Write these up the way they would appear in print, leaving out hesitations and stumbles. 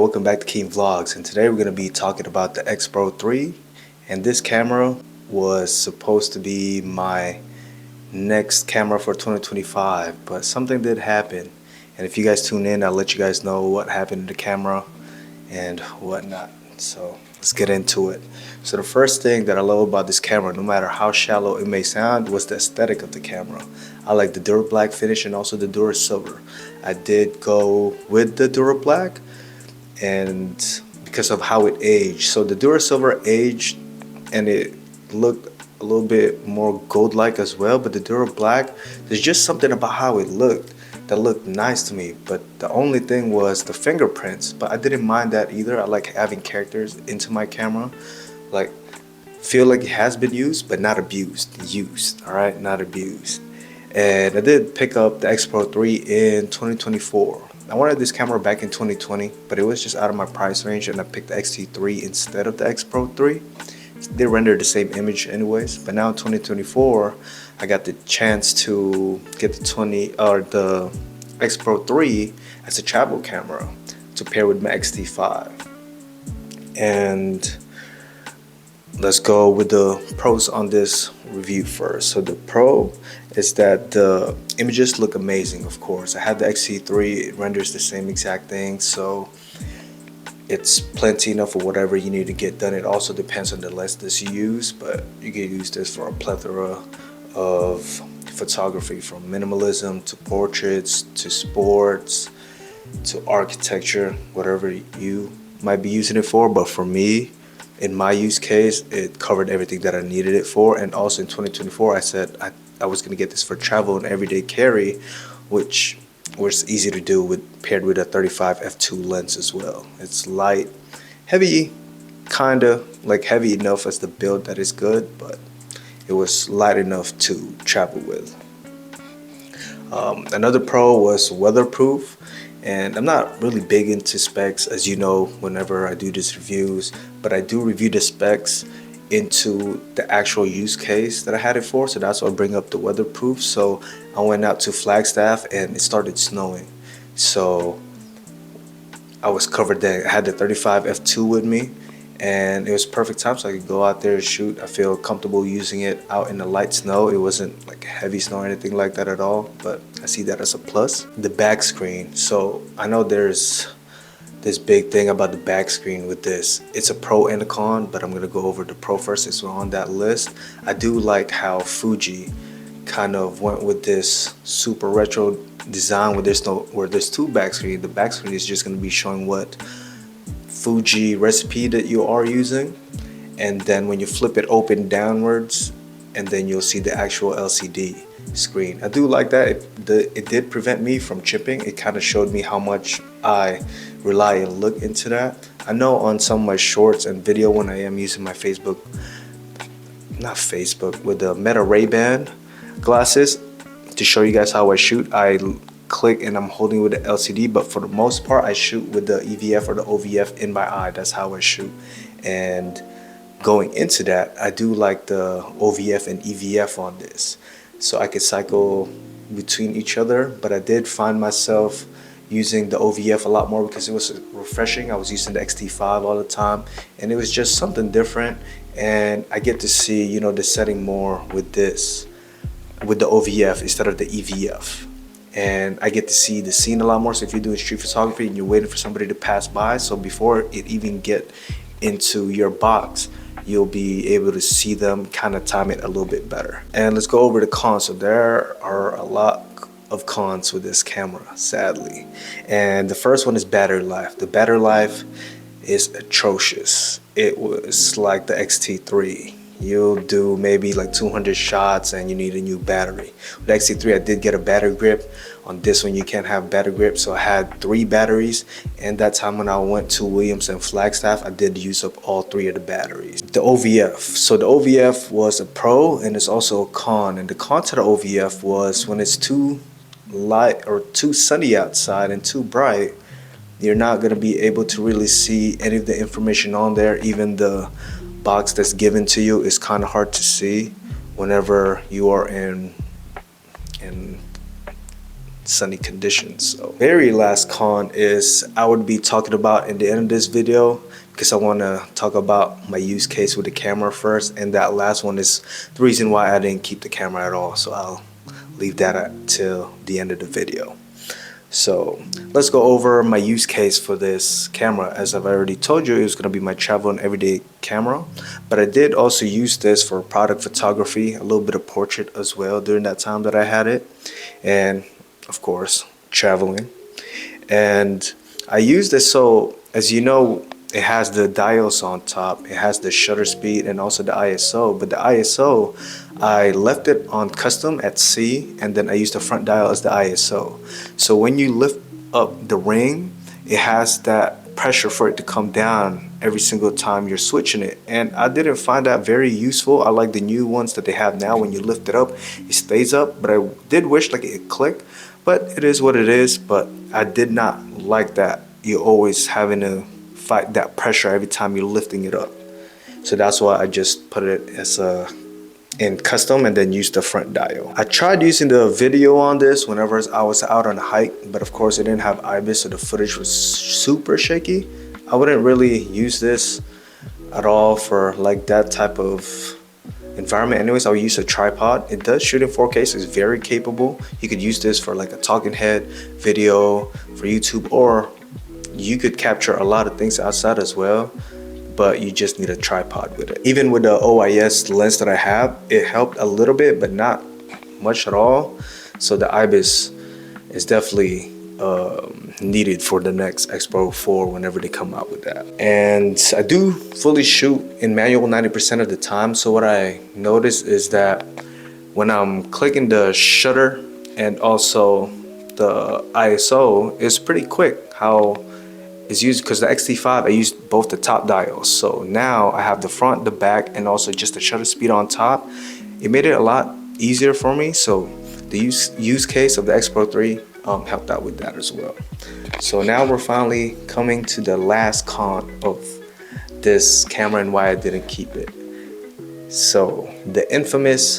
Welcome back to KEEM Vlogs, and today we're going to be talking about the Xpro 3. And this camera was supposed to be my next camera for 2025, but something did happen. And if you guys tune in, I'll let you guys know what happened to the camera and whatnot. So let's get into it. So the first thing that I love about this camera, no matter how shallow it may sound, was the aesthetic of the camera. I like the Dura Black finish and also the Dura Silver. I did go with the Dura Black and because of how it aged. So the Dura Silver aged and it looked a little bit more gold-like as well, but the Dura Black, there's just something about how it looked that looked nice to me. But the only thing was the fingerprints, but I didn't mind that either. I like having characters into my camera, like feel like it has been used but not abused. Used, all right, not abused. And I did pick up the Xpro 3 in 2024. I wanted this camera back in 2020, but it was just out of my price range, and I picked the X-T3 instead of the Xpro 3. They render the same image anyways, but now in 2024, I got the chance to get the Xpro 3 as a travel camera to pair with my X-T5. And let's go with the pros on this review first. So the pro is that the images look amazing. Of course, I had the X-T3, it renders the same exact thing, so it's plenty enough for whatever you need to get done. It also depends on the lens that you use, but you can use this for a plethora of photography, from minimalism to portraits to sports to architecture, whatever you might be using it for. But for me, in my use case, it covered everything that I needed it for. And also in 2024, I said I was going to get this for travel and everyday carry, which was easy to do paired with a 35 f2 lens as well. It's light, heavy, kind of like heavy enough as the build that is good, but it was light enough to travel with. Another pro was weatherproof. And I'm not really big into specs, as you know, whenever I do these reviews, but I do review the specs into the actual use case that I had it for, so that's why I bring up the weatherproof. So I went out to Flagstaff and it started snowing, so I was covered there. I had the 35 f2 with me, and it was perfect time so I could go out there and shoot. I feel comfortable using it out in the light snow. It wasn't like heavy snow or anything like that at all, but I see that as a plus. The back screen. So I know there's this big thing about the back screen with this. It's a pro and a con, but I'm gonna go over the pro first since we're on that list. I do like how Fuji kind of went with this super retro design where there's two back screens. The back screen is just gonna be showing what Fuji recipe that you are using, and then when you flip it open downwards, and then you'll see the actual LCD screen. I do like that. It did prevent me from chipping. It kind of showed me how much I rely and look into that. I know on some of my shorts and video when I am using my with the Meta Ray-Ban glasses to show you guys how I shoot, I click and I'm holding with the LCD, but for the most part I shoot with the EVF or the OVF in my eye. That's how I shoot. And going into that, I do like the OVF and EVF on this, so I could cycle between each other. But I did find myself using the OVF a lot more because it was refreshing. I was using the X-T5 all the time, and it was just something different. And I get to see, you know, the setting more with this, with the OVF instead of the EVF. And I get to see the scene a lot more. So if you're doing street photography and you're waiting for somebody to pass by, so before it even get into your box, you'll be able to see them, kind of time it a little bit better. And let's go over the cons. So there are a lot of cons with this camera, sadly. And the first one is battery life. The battery life is atrocious. It was like the X-T3. You'll do maybe like 200 shots and you need a new battery. With the X-T3, I did get a battery grip. On this one, you can't have battery grip, so I had 3 batteries. And that time when I went to Williams and Flagstaff, I did use up all 3 of the batteries. The OVF. So the OVF was a pro and it's also a con. And the con to the OVF was when it's too light or too sunny outside and too bright, you're not going to be able to really see any of the information on there. Even the box that's given to you is kind of hard to see whenever you are in sunny conditions. So very last con is I would be talking about in the end of this video, because I want to talk about my use case with the camera first, and that last one is the reason why I didn't keep the camera at all. So I'll leave that till the end of the video. So let's go over my use case for this camera. As I've already told you, it was going to be my travel and everyday camera, but I did also use this for product photography, a little bit of portrait as well during that time that I had it, and of course traveling. And I used this, so as you know, it has the dials on top, it has the shutter speed and also the ISO, but the ISO I left it on custom at C, and then I used the front dial as the ISO. So when you lift up the ring, it has that pressure for it to come down every single time you're switching it, and I didn't find that very useful. I like the new ones that they have now. When you lift it up, it stays up, but I did wish like it clicked, but it is what it is. But I did not like that you're always having to fight that pressure every time you're lifting it up. So that's why I just put it as in custom and then use the front dial. I tried using the video on this whenever I was out on a hike, but of course it didn't have IBIS, so the footage was super shaky. I wouldn't really use this at all for like that type of environment. Anyways, I'll use a tripod. It does shoot in 4K, so it's very capable. You could use this for like a talking head video for YouTube, or you could capture a lot of things outside as well, but you just need a tripod with it. Even with the OIS lens that I have, it helped a little bit, but not much at all. So the IBIS is definitely needed for the next Xpro 4 whenever they come out with that. And I do fully shoot in manual 90% of the time. So what I noticed is that when I'm clicking the shutter and also the ISO, it's pretty quick how is used, because the X-T5 I used both the top dials. So now I have the front, the back, and also just the shutter speed on top. It made it a lot easier for me. So the use case of the Xpro 3 helped out with that as well. So now we're finally coming to the last con of this camera and why I didn't keep it. So the infamous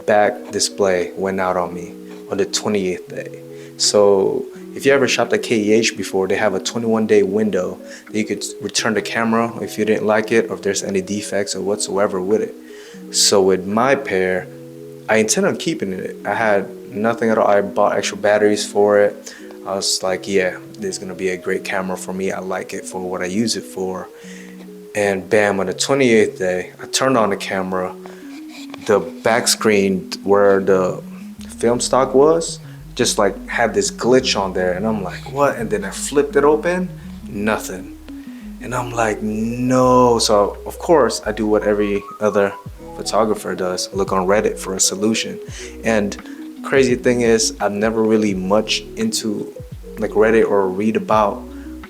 back display went out on me on the 28th day. So if you ever shopped at KEH before, they have a 21-day window that you could return the camera if you didn't like it, or if there's any defects or whatsoever with it. So with my pair, I intend on keeping it. I had nothing at all. I bought extra batteries for it. I was like, yeah, this is gonna be a great camera for me. I like it for what I use it for. And bam, on the 28th day, I turned on the camera. The back screen where the film stock was, just like had this glitch on there, and I'm like, what? And then I flipped it open, nothing. And I'm like, no. So of course I do what every other photographer does, look on Reddit for a solution. And crazy thing is, I'm never really much into like Reddit or read about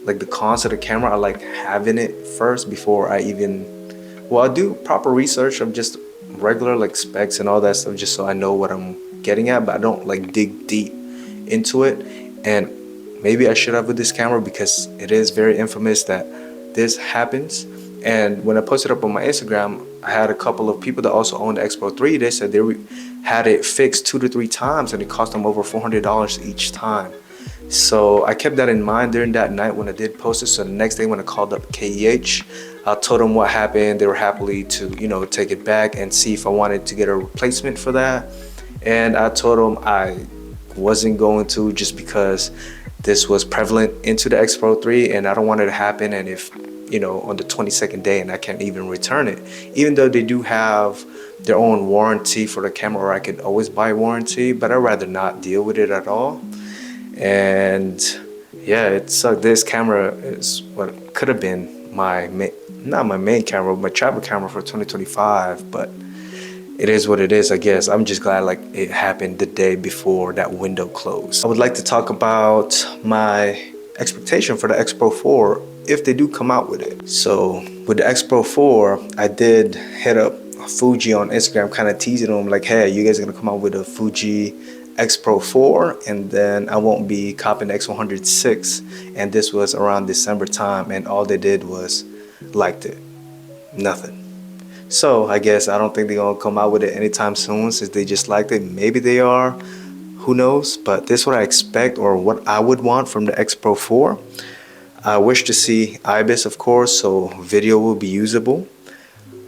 like the cons of the camera. I like having it first before I even, well, I do proper research of just regular like specs and all that stuff, just so I know what I'm getting at, but I don't like dig deep into it. And maybe I should have with this camera, because it is very infamous that this happens. And when I posted up on my Instagram, I had a couple of people that also own the Xpro 3. They said they had it fixed 2 to 3 times and it cost them over $400 each time. So I kept that in mind during that night when I did post it. So the next day when I called up KEH, I told them what happened. They were happily to, you know, take it back and see if I wanted to get a replacement for that. And I told them I wasn't going to, just because this was prevalent into the Xpro 3 and I don't want it to happen. And if, you know, on the 22nd day and I can't even return it, even though they do have their own warranty for the camera, or I could always buy warranty, but I'd rather not deal with it at all. And yeah, it sucked. This camera is what could have been my not my main camera, my travel camera for 2025, but it is what it is, I guess. I'm just glad like it happened the day before that window closed. I would like to talk about my expectation for the Xpro 4 if they do come out with it. So with the Xpro 4, I did hit up Fuji on Instagram, kind of teasing them like, hey, you guys are gonna come out with a Fuji Xpro 4, and then I won't be copying the X100VI. And this was around December time, and all they did was liked it, nothing. So I guess I don't think they're gonna come out with it anytime soon, since they just liked it. Maybe they are, who knows, but this is what I expect, or what I would want from the Xpro 4. I wish to see IBIS, of course, so video will be usable.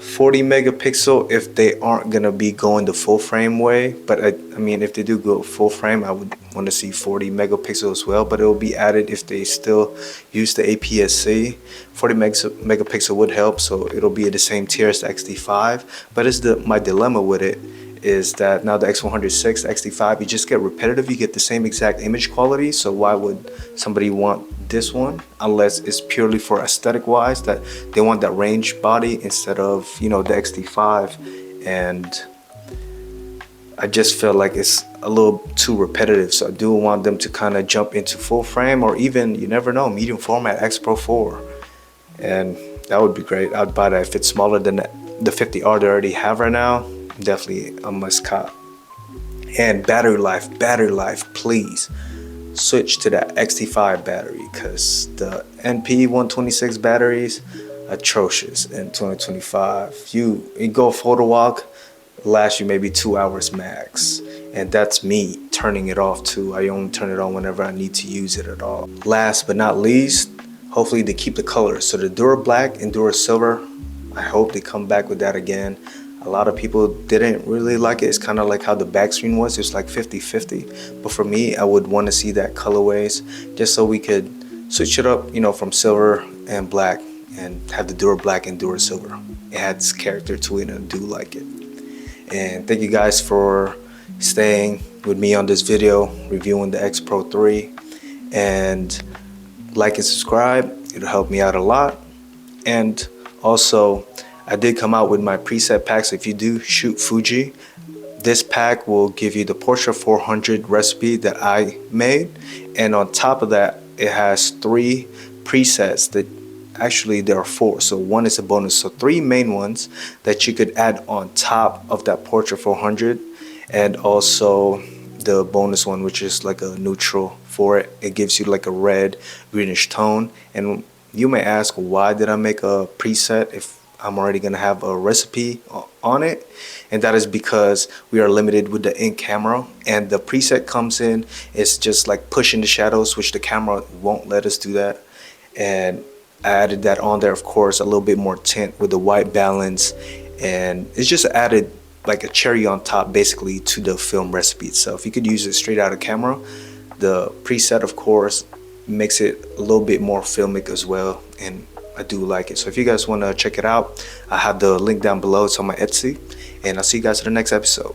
40 megapixel if they aren't gonna be going the full frame way, but I mean, if they do go full frame, I would want to see 40 megapixel as well, but it will be added if they still use the APS-C. 40 megapixel would help, so it'll be at the same tier as the XT5. But it's my dilemma with it is that now the X106, XT5, you just get repetitive, you get the same exact image quality, so why would somebody want this one unless it's purely for aesthetic wise, that they want that range body instead of, you know, the XT5. And I just feel like it's a little too repetitive, so I do want them to kind of jump into full frame, or even, you never know, medium format Xpro 4, and that would be great. I'd buy that if it's smaller than the 50R they already have right now. Definitely a must cop. And battery life, please switch to that XT5 battery, because the NP 126 batteries atrocious in 2025. You go photo walk, lasts you maybe 2 hours max, and that's me turning it off too. I only turn it on whenever I need to use it at all. Last but not least, hopefully they keep the colors. So the Dura Black and Dura Silver, I hope they come back with that again. A lot of people didn't really like it. It's kind of like how the back screen was. It's like 50-50. But for me, I would want to see that colorways, just so we could switch it up, you know, from silver and black, and have the Dura Black and Dura Silver. It adds character to it, and I do like it. And thank you guys for staying with me on this video, reviewing the Xpro 3. And like and subscribe. It'll help me out a lot. And also, I did come out with my preset pack, so if you do shoot Fuji, this pack will give you the Portrait 400 recipe that I made, and on top of that it has 3 presets that actually there are 4, so 1 is a bonus, so 3 main ones that you could add on top of that Portrait 400, and also the bonus one, which is like a neutral for it. It gives you like a red greenish tone. And you may ask, why did I make a preset if I'm already gonna have a recipe on it? And that is because we are limited with the in camera, and the preset comes in, it's just like pushing the shadows, which the camera won't let us do that. And I added that on there, of course, a little bit more tint with the white balance, and it's just added like a cherry on top basically to the film recipe itself. You could use it straight out of camera. The preset, of course, makes it a little bit more filmic as well, and I do like it. So if you guys want to check it out, I have the link down below. It's on my Etsy, and I'll see you guys in the next episode.